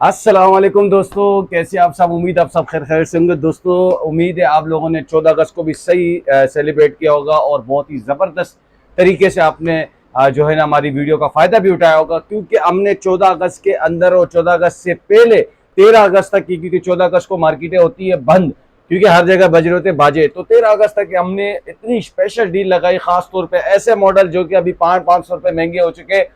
अस्सलाम वालेकुम दोस्तों, कैसे आप सब। उम्मीद आप सब खैर खैर से होंगे। दोस्तों उम्मीद है आप लोगों ने 14 अगस्त को भी सही सेलिब्रेट किया होगा और बहुत ही ज़बरदस्त तरीके से आपने जो है ना हमारी वीडियो का फ़ायदा भी उठाया होगा, क्योंकि हमने 14 अगस्त के अंदर और 14 अगस्त से पहले 13 अगस्त तक की, क्योंकि 14 अगस्त को मार्केटें होती है बंद, क्योंकि हर जगह बज रहे होते बाजे, तो 13 अगस्त तक हमने इतनी स्पेशल डील लगाई, खास तौर पे ऐसे मॉडल जो कि अभी 500 रुपये महंगे हो चुके हैं।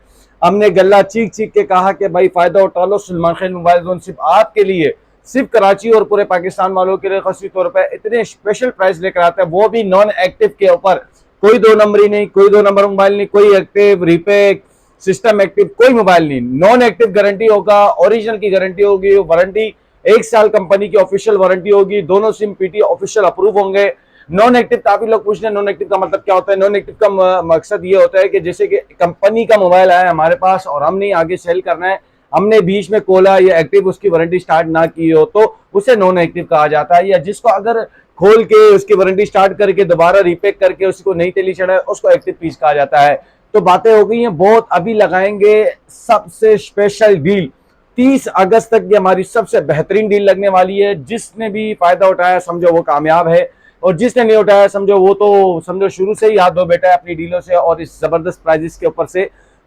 हमने गला चीख चीख के कहा कि भाई फायदा उठा लो, सलमान खान मोबाइल जोन सिर्फ आपके लिए, सिर्फ कराची और पूरे पाकिस्तान वालों के लिए खासी तौर पर इतने स्पेशल प्राइस लेकर आता है, वो भी नॉन एक्टिव के ऊपर। कोई दो नंबरी नहीं, कोई दो नंबर मोबाइल नहीं, कोई एक्टिव रिपेक सिस्टम एक्टिव कोई मोबाइल नहीं, नॉन एक्टिव गारंटी होगा, ओरिजिनल की गारंटी होगी, वारंटी 1 साल कंपनी की ऑफिशियल वारंटी होगी, दोनों सिम पीटी ऑफिशियल अप्रूव होंगे। नॉन एक्टिव काफी लोग पूछ रहे हैं नॉन एक्टिव का मतलब क्या होता है। नॉन एक्टिव का मकसद ये होता है कि जैसे कि कंपनी का मोबाइल आया हमारे पास और हमने आगे सेल करना है, हमने बीच में खोला या एक्टिव उसकी वारंटी स्टार्ट ना की हो तो उसे नॉन एक्टिव कहा जाता है। या जिसको अगर खोल के उसकी वारंटी स्टार्ट करके दोबारा रिपेक करके उसको नई तेली चढ़ा उसको एक्टिव पीस कहा जाता है। तो बातें हो गई हैं बहुत। अभी लगाएंगे सबसे स्पेशल डील, 30 अगस्त तक ये हमारी सबसे बेहतरीन डील लगने वाली है। जिसने भी फायदा उठाया समझो वो कामयाब है, और जिसने नहीं उठाया समझो वो तो समझो शुरू से ही हाथ धो बैठा है अपनी डीलों से और इस जबरदस्त प्राइजेस के ऊपर से।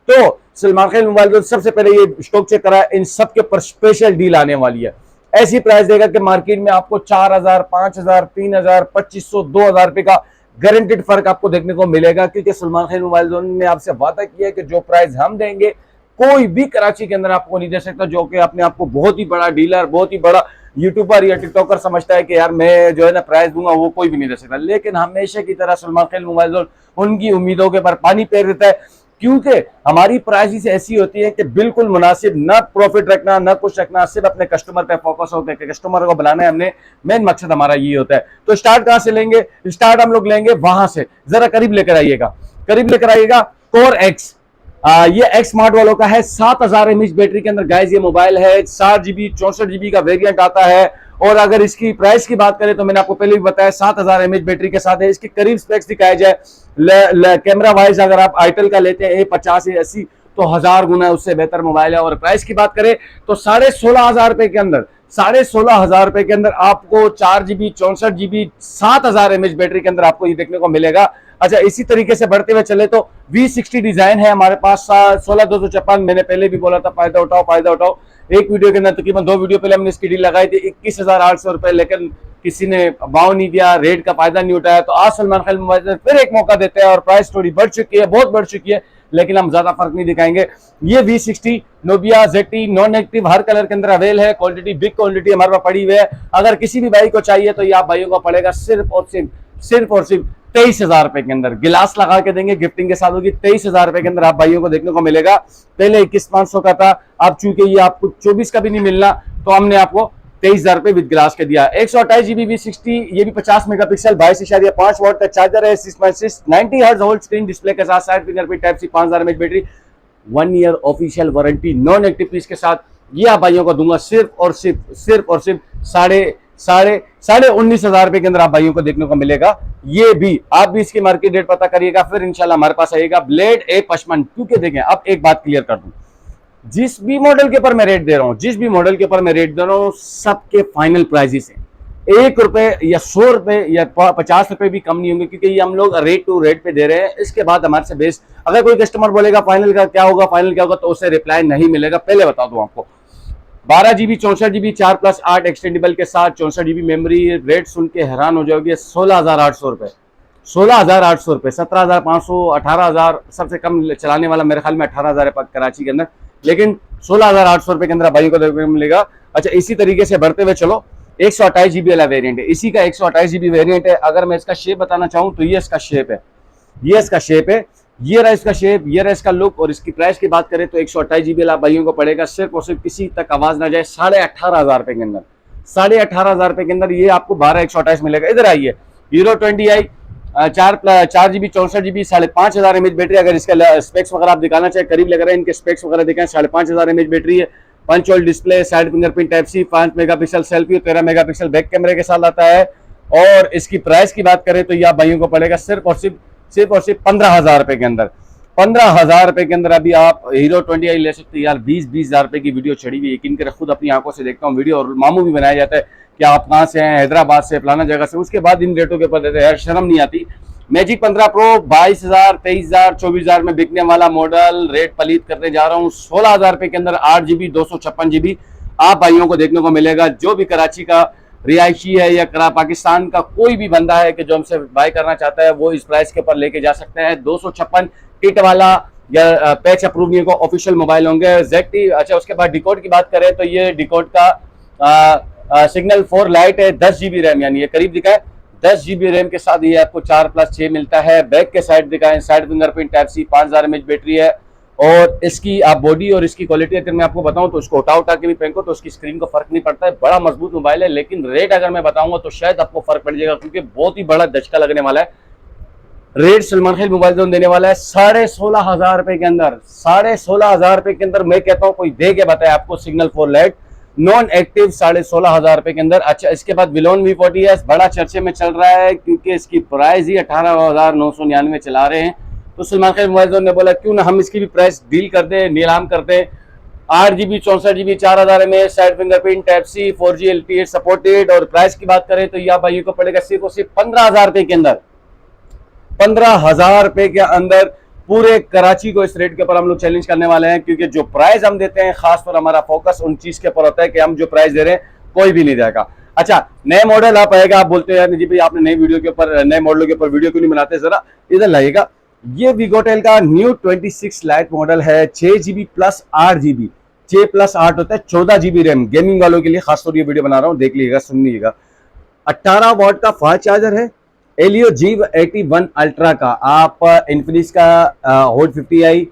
तो सलमान खान मोबाइल को सबसे पहले ये स्टॉक चेक करा, इन सब के ऊपर स्पेशल डील आने वाली है। ऐसी प्राइस देगा कि मार्केट में आपको 4000, 5000, 3000, 2500, 2000 रुपए का गारंटेड फर्क आपको देखने को मिलेगा, क्योंकि सलमान खान मोबाइल जोन ने आपसे वादा किया है कि जो प्राइस हम देंगे कोई भी कराची के अंदर आपको नहीं दे सकता। जो कि अपने आपको बहुत ही बड़ा डीलर, बहुत ही बड़ा यूट्यूबर या टिकटॉकर समझता है कि यार मैं जो है ना प्राइस दूंगा, वो कोई भी नहीं दे सकता। लेकिन हमेशा की तरह सलमान खान मोबाइल जोन उनकी उम्मीदों के पर पानी फेर देता है, क्योंकि हमारी प्राइस ऐसी होती है कि बिल्कुल मुनासिब, ना प्रॉफिट रखना ना कुछ रखना, सिर्फ अपने कस्टमर पे फोकस होकर के कस्टमर को बुलाना है हमने, मेन मकसद हमारा ये होता है। तो स्टार्ट कहां से लेंगे? स्टार्ट हम लोग लेंगे वहां से, जरा करीब लेकर आइएगा, करीब लेकर आइएगा। कोर एक्स, ये एक्स स्मार्ट वालों का है, 7000 mAh बैटरी के अंदर गाइस ये मोबाइल है। 4GB 64GB का वेरिएंट आता है। और अगर इसकी प्राइस की बात करें तो मैंने आपको पहले भी बताया 7000 mAh बैटरी के साथ है। इसके करीब स्पेक्स दिखाया जाए कैमरा वाइज, अगर आप आईटेल का लेते हैं A50 A80 तो 1000 गुना उससे बेहतर मोबाइल है। और प्राइस की बात करें तो 16,500 रुपए के अंदर, 16,500 रुपए के अंदर आपको 4GB 64GB 7000 mAh बैटरी के अंदर आपको ये देखने को मिलेगा। अच्छा, इसी तरीके से बढ़ते हुए चले तो V60 डिजाइन है हमारे पास 16,256। मैंने पहले भी बोला था फायदा उठाओ फायदा उठाओ। एक वीडियो के अंदर तकरीबन 2 वीडियो पहले हमने इसकी डील लगाई थी 21,800 रुपए, लेकिन किसी ने भाव नहीं दिया, रेट का फायदा नहीं उठाया। तो आज सलमान खान मोबाइल फिर एक मौका देते हैं और प्राइस थोड़ी बढ़ चुकी है, बहुत बढ़ चुकी है, लेकिन हम ज्यादा फर्क नहीं दिखाएंगे। ये V60 Nubia ZT non active हर कलर के अंदर अवेल है। क्वांटिटी बिग क्वांटिटी हमारे पास पड़ी हुई है। अगर किसी भी भाई को चाहिए तो ये आप भाइयों को पड़ेगा सिर्फ और सिर्फ 23,000 रुपए के अंदर। गिलास लगा के देंगे, गिफ्टिंग के साथ होगी। 23,000 रुपए के अंदर आप भाइयों को देखने को मिलेगा। पहले 21,500 का था, अब चूंकि ये आपको 24 का भी नहीं मिलना तो हमने आपको 23,000 रुपए विद गिलास के दिया। 128GB V60, ये भी 50 मेगापिक्सल 22.5 वाट का चार्जर है। 6.6 90 हर्ट्ज होल्ड स्क्रीन डिस्प्ले के साथ, side fingerprint type C, 5000 mAh battery, 1 year official warranty non active piece के साथ। ये आप भाइयों को दूंगा सिर्फ और सिर्फ साढ़े 19,000 रुपए के अंदर आप भाइयों को देखने को मिलेगा। ये भी आप भी इसकी मार्केट रेट पता करिएगा, फिर इंशाल्लाह हमारे पास आएगा ब्लेड A55। क्योंकि देखें, अब एक बात क्लियर कर दूं, जिस भी मॉडल के ऊपर मैं रेट दे रहा हूं, सबके फाइनल प्राइजेस हैं। 1 रुपए या 100 रुपए या 50 रुपए भी कम नहीं होंगे, क्योंकि ये हम लोग रेट टू रेट पे दे रहे हैं। इसके बाद हमारे से बेस अगर कोई कस्टमर बोलेगा फाइनल का क्या होगा तो उसे रिप्लाई नहीं मिलेगा। पहले बता दूं आपको, 12GB 64GB 4+8 एक्सटेंडेबल के साथ 64GB मेमोरी। रेट सुन के हैरान हो जाओगे, 16,800 रुपए, 16,800 रुपए, 17,500, 18,000। सबसे कम चलाने वाला मेरे ख्याल में 18,000 है कराची के अंदर, लेकिन 16,800 रुपए के अंदर भाई को देखने को मिलेगा। अच्छा, इसी तरीके से बढ़ते हुए चलो, 128GB वाला वेरियंट है, इसी का 128GB वेरियंट है। अगर मैं इसका शेप बताना चाहूँ तो ये इसका शेप है, ये इसका शेप है, ये रहा इसका शेप, ये रहा इसका लुक। और इसकी प्राइस की बात करें तो 128GB वाला भाइयों को पड़ेगा सिर्फ और सिर्फ, किसी तक आवाज ना जाए, 18,500 रुपए के अंदर। 18,500 रुपए के अंदर ये आपको 12/128 मिलेगा। इधर आइए, Hero 20i 4GB 64GB 5,500 mAh battery. अगर इसका स्पेक्स वगैरह आप दिखाना चाहे, करीब लग रहा है, इनके स्पेक्स वगैरह दिखाएं। 5,500 mAh बैटरी है, punch hole display, side fingerprint type C, 5 megapixel selfie और 13 मेगापिक्सल बैक कैमरे के साथ आता है। और इसकी प्राइस की बात करें तो यह भाइयों को पड़ेगा सिर्फ और सिर्फ 15,000 रुपए के अंदर। 15,000 रुपए के अंदर अभी आप हीरो 20i ले सकते हैं यार। 20-20 हजार रुपए की वीडियो चढ़ी हुई, यकीन कर खुद अपनी आंखों से देखता हूँ वीडियो, और मामू भी बनाया जाता है कि आप कहाँ से हैं, हैदराबाद से, फलाना जगह से, उसके बाद इन रेटों के ऊपर देते हैं यार, शर्म नहीं आती। मैजिक 15 प्रो 22,000, 23,000, 24,000 में बिकने वाला मॉडल रेट पलीत करने जा रहा हूँ 16,000 रुपए के अंदर। 8GB 256GB आप भाइयों को देखने को मिलेगा। जो भी कराची का रिहायशी है या पाकिस्तान का कोई भी बंदा है कि जो हमसे बाय करना चाहता है, वो इस प्राइस के ऊपर लेके जा सकते हैं। 256 किट वाला या पैच अप्रूव नहीं को ऑफिशियल मोबाइल होंगे ZT। अच्छा, उसके बाद डिकोड की बात करें तो ये डिकोड का सिग्नल 4 लाइट है, 10GB रैम, यानी ये करीब दिखा है 10GB रैम के साथ ये आपको 4+6 मिलता है। बैक के साइड दिखाएं, side fingerprint type C, 5000 mAh battery है। और इसकी आप बॉडी और इसकी क्वालिटी अगर मैं आपको बताऊं तो इसको उठा के भी फेंको तो उसकी स्क्रीन को फर्क नहीं पड़ता है। बड़ा मजबूत मोबाइल है, लेकिन रेट अगर मैं बताऊंगा तो शायद आपको फर्क पड़ जाएगा, क्योंकि बहुत ही बड़ा झटका लगने वाला है। रेट सलमान खेल मोबाइल जोन देने वाला है 16,500 रुपए के अंदर। 16,500 रुपए के अंदर मैं कहता हूं कोई दे के बताए आपको सिग्नल 4 लाइट नॉन एक्टिव 16,500 रुपए के अंदर। अच्छा, इसके बाद विलोन V40s बड़ा चर्चे में चल रहा है, क्योंकि इसकी प्राइस ही 18,999 चला रहे हैं। तो सलमान खेल मोबाइल जोन ने बोला क्यों ना हम इसकी भी प्राइस डील कर दे, नीलाम कर दे। 8GB 64GB 4000 mAh, side fingerprint type C, 4G LTE supported. और प्राइस की बात करें तो यह भाइयों को पड़ेगा सिर्फ और सिर्फ 15,000 रुपए के अंदर। 15,000 रुपए के अंदर पूरे कराची को इस रेट के ऊपर हम लोग चैलेंज करने वाले हैं, क्योंकि जो प्राइस हम देते हैं खासतौर हमारा फोकस उन चीज के ऊपर होता है कि हम जो प्राइस दे रहे हैं कोई भी नहीं देगा। अच्छा, नए मॉडल आप आएगा, आप बोलते हैं जी भाई आपने नई वीडियो के ऊपर, नए मॉडल के ऊपर वीडियो क्यों नहीं बनाते, जरा इधर लाइएगा। ये वीगोटेल का न्यू 26 लाइट मॉडल है, 6GB प्लस 8GB। 6+8 होता है 14GB रैम। गेमिंग वालों के लिए खासतौर ये वीडियो बना रहा हूँ, देख लीजिएगा, सुन लीजिएगा। 18 वॉट का फास्ट चार्जर है। एलियो G81 अल्ट्रा का आप इन्फिनिक्स का होल्ड 50i,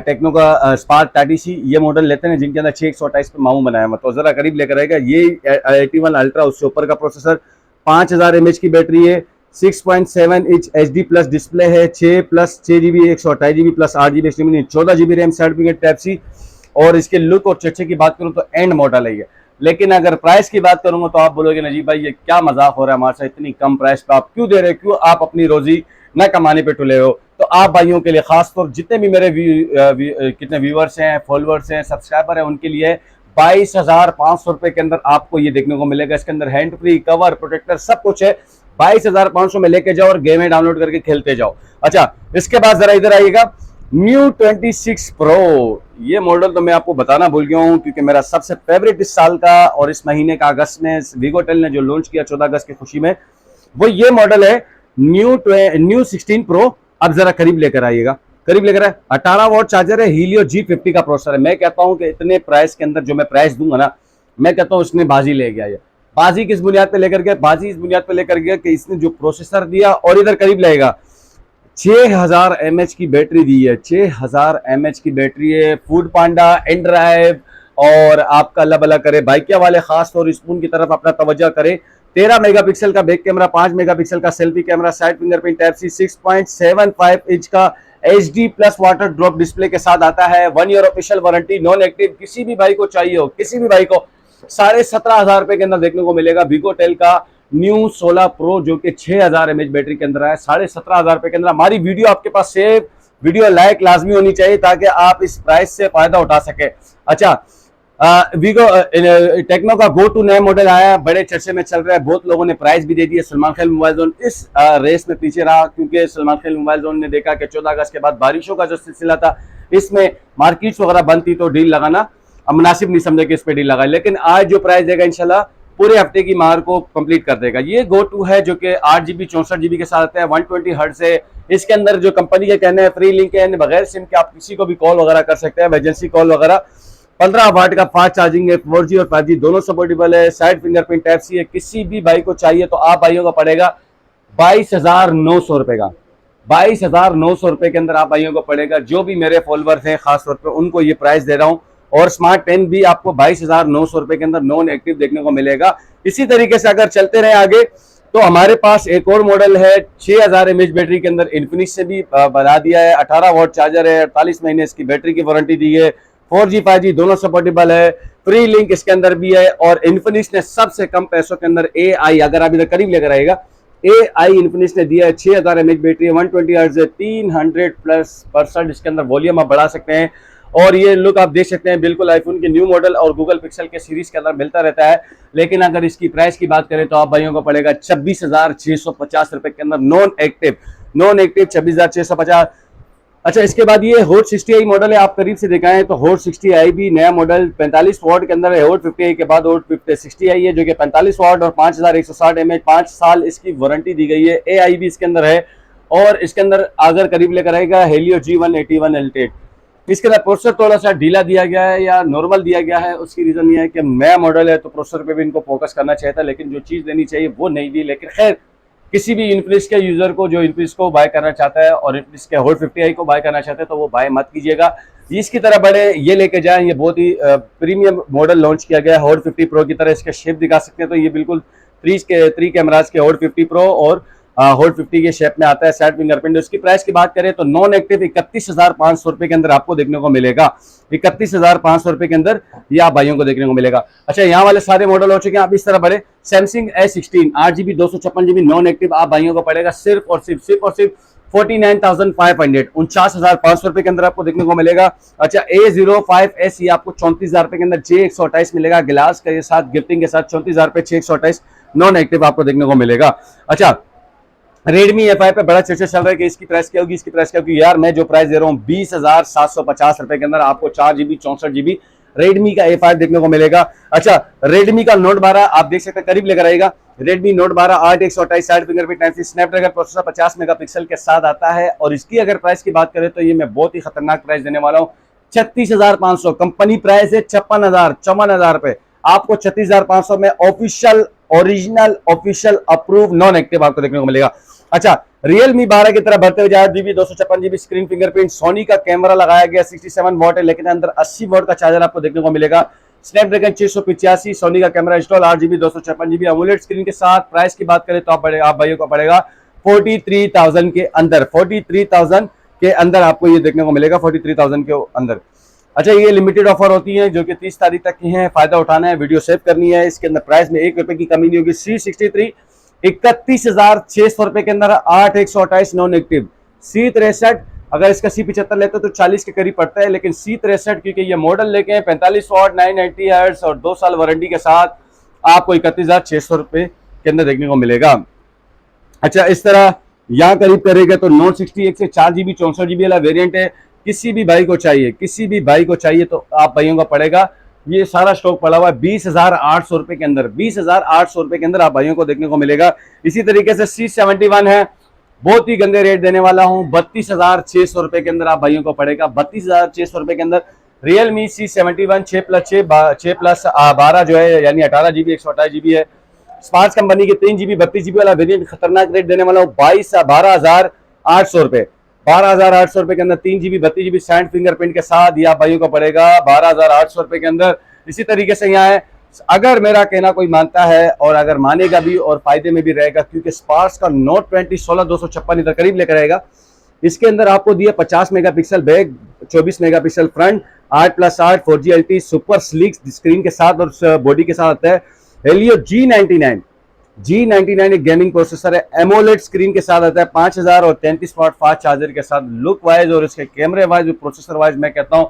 टेक्नो का स्पार्क 30C ये मॉडल लेते हैं, जिनके अंदर 628 पे मामू बनाया हुआ, तो जरा करीब लेकर आएगा। ये 81 अल्ट्रा, उससे ऊपर का प्रोसेसर, 5000 mAh की बैटरी है, 6.7 इंच HD प्लस डिस्प्ले है, 6+6GB 128GB plus 8GB 14GB RAM, side finger type C. और इसके लुक और चर्चे की बात करूं तो एंड मॉडल है ये। लेकिन अगर प्राइस की बात करूंगा तो आप बोलोगे नजीब भाई ये क्या मजाक हो रहा है हमारे साथ, इतनी कम प्राइस पे आप क्यों दे रहे हो, क्यों आप अपनी रोजी न कमाने पे तुले हो। तो आप भाइयों के लिए खासतौर जितने भी मेरे कितने व्यूअर्स हैं, फॉलोअर्स हैं, सब्सक्राइबर हैं, उनके लिए 22,500 रुपए के अंदर आपको ये देखने को मिलेगा। इसके अंदर हैंड फ्री, कवर, प्रोटेक्टर सब कुछ है। 22,500 में लेके जाओ और गेमें डाउनलोड करके खेलते जाओ। अच्छा, इसके बाद जरा इधर आइएगा, न्यू 26 प्रो। ये मॉडल तो मैं आपको बताना भूल गया हूँ, क्योंकि मेरा सबसे फेवरेट इस साल का और इस महीने का अगस्त में वीगोटेल ने जो लॉन्च किया 14 अगस्त की खुशी में, वो ये मॉडल है न्यू 16 प्रो। अब जरा करीब लेकर आइएगा, करीब लेकर आए। 18 वॉट चार्जर है, हीलियो G50 का प्रोसेसर है। मैं कहता हूँ कि इतने प्राइस के अंदर जो मैं प्राइस दूंगा ना, मैं कहता हूँ उसने बाजी ले गया। ये बाजी किस बुनियाद पे लेकर गया, बाजी इस बुनियाद पे लेकर गया कि इसने जो प्रोसेसर दिया, और इधर करीब लगेगा 6000 mAh की बैटरी दी है। 6000 mAh की बैटरी है। फूड पांडा, एंड्राइव और आपका अल्लाह भला करे बाइकिया वाले खास तौर स्पून की तरफ अपना तवज्जो करें। 13 मेगापिक्सल का बैक कैमरा, 5 मेगापिक्सल का selfie camera, side fingerprint type C, 6.75 inch का HD plus water drop display के साथ आता है। 1 year official warranty, non active. किसी भी भाई को चाहिए हो, किसी भी भाई को 17,500 रुपए के अंदर देखने को मिलेगा वीगोटेल का न्यू 16 प्रो, जो कि 6000 mAh बैटरी के अंदर है। 17,500 रुपए के अंदर हमारी वीडियो आपके पास सेव, वीडियो लाइक लाजमी होनी चाहिए ताकि आप इस प्राइस से फायदा उठा सके। अच्छा, टेक्नो का गो टू नया मॉडल आया, बड़े चर्चे में चल रहा है, बहुत लोगों ने प्राइस भी दे दी है। सलमान खेल मोबाइल जोन इस रेस में पीछे रहा, क्योंकि सलमान खेल मोबाइल जोन ने देखा कि 14 अगस्त के बाद बारिशों का जो सिलसिला था, इसमें मार्केट्स वगैरह बंद थी, तो डील लगाना मुनासिब नहीं समझे कि इस पे डील लगाए। लेकिन आज जो प्राइस देगा इंशाल्लाह पूरे हफ्ते की मार को कंप्लीट कर देगा। ये गो टू है जो कि 8GB 64GB के साथ आता है, 120 हर्ट्ज है। इसके अंदर जो कंपनी के कहने हैं फ्री लिंक है, बगैर सिम के आप किसी को भी कॉल वगैरह कर सकते हैं, इमरजेंसी कॉल वगैरह। 15 वाट का फास्ट चार्जिंग है, 4G और 5G दोनों सपोर्टेबल है। साइड फिंगरप्रिंट टाइप सी है। किसी भी भाई को चाहिए तो आप भाइयों का पड़ेगा 22,900 रुपए का। 22,900 रुपए के अंदर आप भाइयों को पड़ेगा। जो भी मेरे फॉलोअर्स हैं खासतौर पर उनको ये प्राइस दे रहा हूँ। और स्मार्ट पेन भी आपको 22,900 रुपए के अंदर नॉन एक्टिव देखने को मिलेगा। इसी तरीके से अगर चलते रहे आगे तो हमारे पास एक और मॉडल है 6000 mAh बैटरी के अंदर, इन्फिनिक्स से भी बना दिया है। 18 वॉट चार्जर है, 48 महीने इसकी बैटरी की वारंटी दी है। 4G 5G दोनों सपोर्टेबल है, फ्री लिंक इसके अंदर भी है। और इन्फिनिक्स ने सबसे कम पैसों के अंदर AI, अगर आप इधर करीब लेकर आएगा, AI इन्फिनिक्स ने दिया है 6000 mAh बैटरी, 120 हर्ट्ज है, 300+% इसके अंदर वॉल्यूम आप बढ़ा सकते हैं। और ये लुक आप देख सकते हैं बिल्कुल आईफोन के न्यू मॉडल और गूगल पिक्सल के सीरीज के अंदर मिलता रहता है। लेकिन अगर इसकी प्राइस की बात करें तो आप भाइयों को पड़ेगा 26,650 रुपए के अंदर, नॉन एक्टिव 26,650। अच्छा, इसके बाद ये हॉट 60i मॉडल है, आप करीब से दिखाएं तो हॉट 60i भी नया मॉडल 45 वॉट के अंदर है। हॉट 50i के बाद हॉट 60i है जो कि 45 वॉट और 5160 mAh, 5 साल इसकी वारंटी दी गई है। AI भी इसके अंदर है और इसके अंदर अगर करीब लेकर आएगा हेलियो G181 Lite। इसके अंदर प्रोसेसर थोड़ा सा ढीला दिया गया है या नॉर्मल दिया गया है, उसकी रीजन ये है कि नया मॉडल है तो प्रोसेसर पे भी इनको फोकस करना चाहिए था, लेकिन जो चीज देनी चाहिए वो नहीं दी। लेकिन खैर, किसी भी इन्फिनिक्स के यूजर को जो इन्फिनिक्स को बाय करना चाहता है और इन्फिनिक्स के हॉट 50i को बाय करना चाहते हैं तो वो बाय मत कीजिएगा। इसकी तरह बड़े ये लेके जाएं, ये बहुत ही प्रीमियम मॉडल लॉन्च किया गया है हॉट 50 प्रो की तरह। इसका शेप दिखा सकते हैं तो ये बिल्कुल 3 कैमराज के हॉट 50 प्रो और हॉट 50 के शेप में आता है, साइड फिंगरप्रिंट। उसकी प्राइस की बात करें तो नॉन एक्टिव 31,500 रुपए के अंदर आपको देखने को मिलेगा। 31,500 रुपए के अंदर ये आप भाइयों को देखने को मिलेगा। अच्छा, यहाँ वाले सारे मॉडल हो चुके हैं। आप इस तरह बड़े Samsung S16 8GB 256GB non active आप भाइयों को पड़ेगा सिर्फ और सिर्फ 49,500, 49,500 रुपए के अंदर आपको देखने को मिलेगा। अच्छा, A05S ये आपको 34,000 रुपए के अंदर J128 मिलेगा, गिलास के साथ गिफ्टिंग के साथ 34,000 रुपए J128 नॉन एक्टिव आपको देखने को मिलेगा। अच्छा, Redmi A5 पे बड़ा चर्चा चल रहा है कि इसकी प्राइस क्या होगी, इसकी प्राइस क्या होगी। यार मैं जो प्राइस दे रहा हूँ 20,750 रुपए के अंदर आपको 4GB 64GB Redmi का A5 देखने को मिलेगा। अच्छा, Redmi का Note 12 आप देख सकते हैं, करीब लेकर आएगा। Redmi Note 12 8/128 side fingerprint type C Snapdragon processor 50 megapixel के साथ आता है। और इसकी अगर प्राइस की बात करें तो ये मैं बहुत ही खतरनाक प्राइस देने वाला हूँ, 36,500। कंपनी प्राइस है 54,000 रुपए, आपको 36,500 में official original official approve non active आपको देखने को मिलेगा। अच्छा, Realme 12 की तरह बढ़ते हुए जाए, 256GB स्क्रीन फिंगरप्रिंट, सोनी का कैमरा लगाया गया, 67 वॉट है लेकिन अंदर 80 वॉट का चार्जर आपको देखने को मिलेगा। स्नैपड्रैगन 685 सोनी का camera install, 8GB 256GB AMOLED screen के साथ। प्राइस की बात करें तो आप भाइयों को पड़ेगा 43,000 के अंदर, 43,000 के अंदर आपको ये देखने को मिलेगा, 43,000 के अंदर। अच्छा, ये लिमिटेड ऑफर होती है जो कि 30 तारीख तक की है, फायदा उठाना है, वीडियो सेव करनी है। इसके अंदर प्राइस में 1 रुपए की कमी नहीं होगी। C63 31,600 रुपए के अंदर 8/128 नॉन एक्टिव। C63 अगर इसका C75 लेते तो 40 के करीब पड़ता है, लेकिन C63 क्योंकि ये मॉडल लेके हैं 45 वॉट 990 हर्ट्ज और 2 साल वारंटी के साथ आपको 31,600 रुपए के अंदर देखने को मिलेगा। अच्छा, इस तरह यहाँ करीब करेगा तो नोट 60 1 से 4GB 64GB वाला वेरिएंट है। किसी भी भाई को चाहिए तो आप भाइयों का पड़ेगा, ये सारा स्टॉक पड़ा हुआ है 20,800 रुपए के अंदर, 20,800 रुपए के अंदर आप भाइयों को देखने को मिलेगा। इसी तरीके से C71 है, बहुत ही गंदे रेट देने वाला हूं, 32,600 रुपए के अंदर आप भाइयों को पड़ेगा, 32,600 रुपए के अंदर। Realme C71 6+6+12 जो है यानी 18GB 128GB है। स्पार्क्स कंपनी के 3GB 32GB वाला वेरिएंट खतरनाक रेट देने वाला हूँ 12,800 रुपए, 12,800 रुपए के अंदर 3GB 32GB सैंड फिंगरप्रिंट के साथ यह भाइयों को पड़ेगा 12,800 रुपए के अंदर। इसी तरीके से यहाँ है, अगर मेरा कहना कोई मानता है और अगर मानेगा भी और फायदे में भी रहेगा, क्योंकि स्पार्क्स का Note 20 16,256 इधर करीब लेकर आएगा। इसके अंदर आपको दिया 50 megapixel back, 24 megapixel front, 8+8 4G LTE super sleek screen के साथ और बॉडी के साथ आता है। हेलियो G99 एक गेमिंग प्रोसेसर है, एमोलेड स्क्रीन के साथ आता है, 5000 और 33 वाट फास्ट चार्जर के साथ। लुक वाइज और इसके कैमरे वाइज, प्रोसेसर वाइज मैं कहता हूँ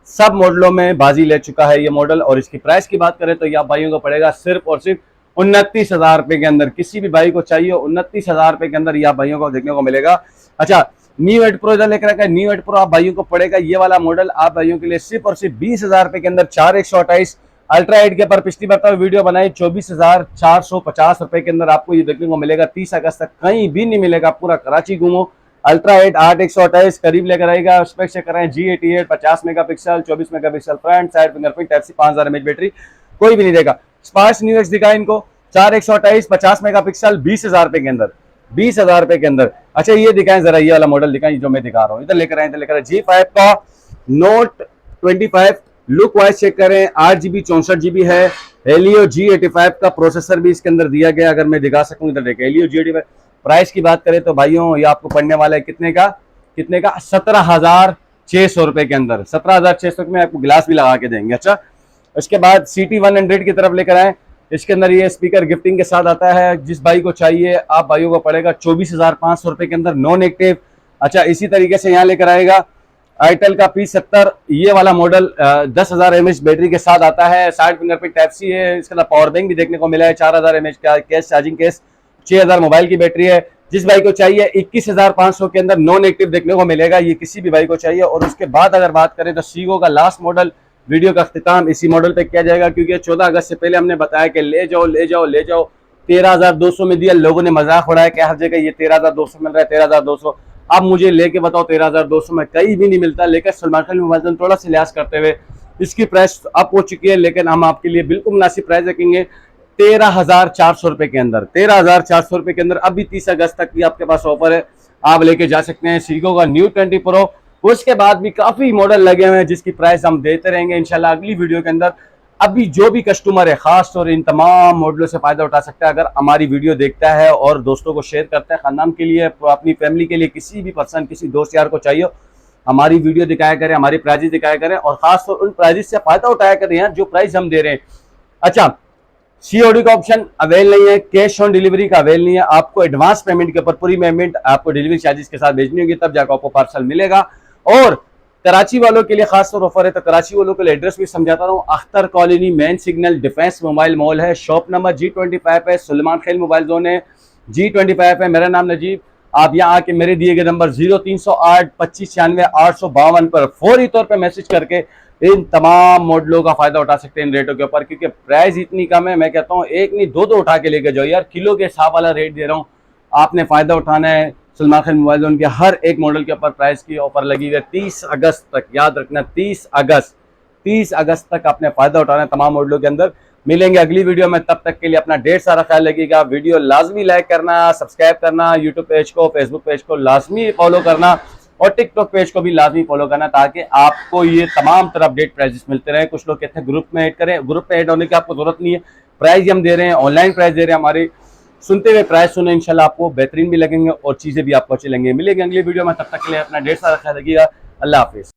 सब मॉडलों में बाजी ले चुका है ये मॉडल। और इसकी प्राइस की बात करें तो ये आप भाइयों को पड़ेगा सिर्फ और सिर्फ 29,000 रुपए के अंदर। किसी भी भाई को चाहिए 29,000 रुपए के अंदर ये आप भाइयों को देखने को मिलेगा। अच्छा, न्यू 8 प्रो इधर लेकर आएगा, न्यू 8 प्रो आप भाइयों को पड़ेगा ये वाला मॉडल आप भाइयों के लिए सिर्फ और सिर्फ 20,000 रुपए के अंदर, 4/128 अल्ट्रा 8 के पर पिछली बार वीडियो बनाई 24,450 रुपए के अंदर आपको ये देखने को मिलेगा। 30 अगस्त तक कहीं भी नहीं मिलेगा, पूरा कराची घूमो। अल्ट्रा 8 8/128 करीब लेकर आएगा। स्पेक चेक कराएं G88 50 megapixel 24 megapixel front, side fingerprint type C, 5000 mAh battery, कोई भी नहीं देगा। स्पार्क्स न्यू एक्स दिखाए इनको 4/128 50 मेगापिक्सल 20,000 रुपए के अंदर, 20,000 रुपए के अंदर। अच्छा, ये दिखाएं जरा, ये वाला मॉडल दिखाएं जो मैं दिखा रहा हूँ, इधर लेकर आए G5 का Note 25 लुक वाइज चेक करें, 8GB 64GB है। हेलियो G85 का प्रोसेसर भी इसके अंदर दिया गया, अगर मैं दिखा सकूं इधर देखें। हेलियो G85 प्राइस की बात करें तो भाइयों ये आपको पड़ने वाला है कितने का 17,600 रुपए के अंदर, 17,600 में आपको गिलास भी लगा के देंगे। अच्छा, उसके बाद CT 100 की तरफ लेकर आए, इसके अंदर ये स्पीकर गिफ्टिंग के साथ आता है। जिस भाई को चाहिए आप भाइयों को पड़ेगा 24,500 रुपए के अंदर नॉन एक्टिव। अच्छा, इसी तरीके से यहाँ लेकर आएगा आईटेल का P70, ये वाला मॉडल 10,000 mAh बैटरी के साथ आता है। साइड फिंगरप्रिंट टाइप सी है। इसके अंदर पावर बैंक भी देखने को मिला है। 4,000 mAh का केस, चार्जिंग केस, 6,000 मोबाइल की बैटरी है। जिस भाई को चाहिए 21,500 के अंदर नॉन एक्टिव देखने को मिलेगा, ये किसी भी भाई को चाहिए। और उसके बाद अगर बात करें तो सीगो का लास्ट मॉडल, वीडियो का अख्तिताम इसी मॉडल पे किया जाएगा, क्योंकि 14 अगस्त से पहले हमने बताया कि ले जाओ ले जाओ ले जाओ, 13,200 में दिया। लोगों ने मजाक उड़ाया कि हर जगह ये 13,200 मिल रहा है, 13,200। अब मुझे लेके बताओ 13,200 में कहीं भी नहीं मिलता। लेकिन सलमान खान मोबाइल थोड़ा सा लिहाज करते हुए इसकी प्राइस अप हो चुकी है, लेकिन हम आपके लिए बिल्कुल मुनासिब प्राइस रखेंगे 13,400 रुपए के अंदर। 13,400 रुपए के अंदर अभी 30 अगस्त तक की आपके पास ऑफर है, आप लेके जा सकते हैं सीगो का न्यू 20 प्रो। उसके बाद भी काफी मॉडल लगे हुए हैं जिसकी प्राइस हम देते रहेंगे इंशाल्लाह अगली वीडियो के अंदर। अभी जो भी कस्टमर है खास तौर इन तमाम मॉडलों से फायदा उठा सकता है अगर हमारी वीडियो देखता है और दोस्तों को शेयर करता है। खानदान के लिए, अपनी फैमिली के लिए, किसी भी पर्सन, किसी दोस्त यार को चाहिए, हमारी वीडियो दिखाया करें, हमारी प्राइजेस दिखाया करें और खास तौर उन प्राइजेस से फायदा उठाया करें यार जो प्राइस हम दे रहे हैं। अच्छा, सीओडी का ऑप्शन अवेल नहीं है, कैश ऑन डिलीवरी का अवेल नहीं है। आपको एडवांस पेमेंट के ऊपर पूरी पेमेंट आपको डिलीवरी चार्जेस के साथ भेजनी होगी, तब जाकर आपको पार्सल मिलेगा। और कराची वालों के लिए खास तौर ऑफर है, तो कराची वालों के लिए एड्रेस भी समझाता हूँ। Akhtar colony, main signal, defence mobile mall है। शॉप नंबर G25 है। सुलेमान खेल मोबाइल जोन है, G25 है। मेरा नाम नजीब। आप यहाँ आके मेरे दिए गए नंबर 0308 25 96 852 पर फौरी तौर पर मैसेज करके इन तमाम मॉडलों का फायदा उठा सकते हैं इन रेटों के ऊपर, क्योंकि प्राइस इतनी कम है। मैं कहता हूँ एक नहीं दो उठा के लेके जाओ यार, किलो के हिसाब वाला रेट दे रहा हूँ, आपने फायदा उठाना है। सलमान खान मोबाइल जोन के हर एक मॉडल के ऊपर प्राइस की ऑफर लगी हुई है 30 अगस्त तक, याद रखना 30 अगस्त तक आपने फायदा उठाना है तमाम मॉडलों के अंदर। मिलेंगे अगली वीडियो में, तब तक के लिए अपना ढेर सारा ख्याल रखिएगा। वीडियो लाजमी लाइक करना, सब्सक्राइब करना, यूट्यूब पेज को, फेसबुक पेज को लाजमी फॉलो करना और टिकटॉक पेज को भी लाजमी फॉलो करना, ताकि आपको ये तमाम तरह अपडेट प्राइजेस मिलते रहे। कुछ लोग कहते हैं ग्रुप में ऐड करें, ग्रुप में ऐड होने की आपको जरूरत नहीं है। प्राइस हम दे रहे हैं, ऑनलाइन प्राइस दे रहे हैं। हमारी सुनते हुए प्राइस सुने, इंशाल्लाह आपको बेहतरीन भी लगेंगे और चीजें भी आपको अच्छी लगेंगी। मिलेंगे अगली वीडियो में, तब तक के लिए अपना ढेर सारा ख्याल रखिएगा। अल्लाह हाफिज।